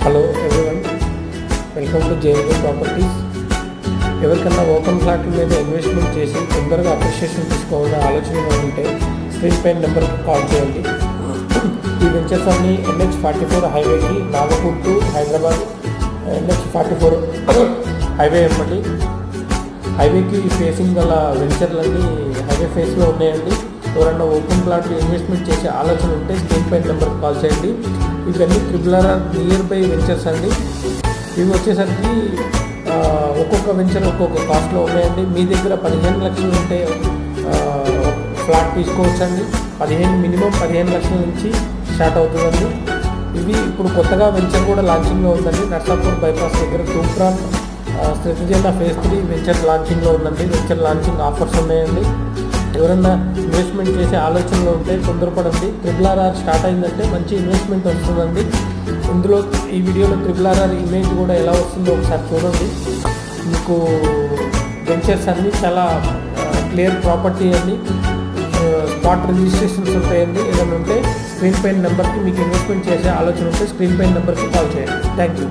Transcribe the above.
Hello everyone, welcome to JNJ properties. ఎవరికన్నా open ఫ్లాట్ల మీద investment చేసి తొందరగా అప్రిషియేషన్ తీసుకోవాలనే ఆలోచనగా ఉంటే స్క్రీన్ పైన నెంబర్కి కాల్ చేయండి. ఈ వెంచర్స్ అన్ని NH44 హైవేకి Nagpur to Hyderabad NH44 highway వెంబడి హైవేకి ఫేసింగ్ గల వెంచర్లన్నీ హైవే ఫేస్లో ఉన్నాయండి. ఎవరన్నా ఓపెన్ ప్లాట్లు ఇన్వెస్ట్మెంట్ చేసే ఆలోచన ఉంటే స్క్రీన్ పైన నెంబర్కి కాల్ చేయండి. ఇవన్నీ RRR నియర్ బై వెంచర్స్ అండి. ఇవి వచ్చేసరికి ఒక్కొక్క వెంచర్ ఒక్కొక్క కాస్ట్లో ఉన్నాయండి. మీ దగ్గర 15 లక్షలు ఉంటే ఫ్లాట్ తీసుకోవచ్చండి. మినిమం 15 లక్షల నుంచి స్టార్ట్ అవుతుందండి. ఇవి ఇప్పుడు కొత్తగా వెంచర్ కూడా లాంచింగ్లో ఉందండి. నర్సాపూర్ బైపాస్ దగ్గర తూప్రాన్ శ్రీజేంద్ర ఫేజ్ 3 వెంచర్ లాంచింగ్లో ఉందండి. వెంచర్ లాంచింగ్ ఆఫర్స్ ఉన్నాయండి. ఎవరన్నా ఇన్వెస్ట్మెంట్ చేసే ఆలోచనలో ఉంటే తొందరపడండి. RRR స్టార్ట్ అయిందంటే మంచి ఇన్వెస్ట్మెంట్ వస్తుందండి. ఇందులో ఈ వీడియోలో RRR ఇమేజ్ కూడా ఎలా వస్తుందో ఒకసారి చూడండి. మీకు వెంచర్స్ అన్నీ చాలా క్లియర్ ప్రాపర్టీ అండి. స్పాట్ రిజిస్ట్రేషన్స్ ఉంటాయండి. ఏదైనా ఉంటే స్క్రీన్ పైన నెంబర్కి మీకు ఇన్వెస్ట్మెంట్ చేసే ఆలోచన ఉంటే స్క్రీన్ పైన నెంబర్కి కాల్ చేయండి. Thank you.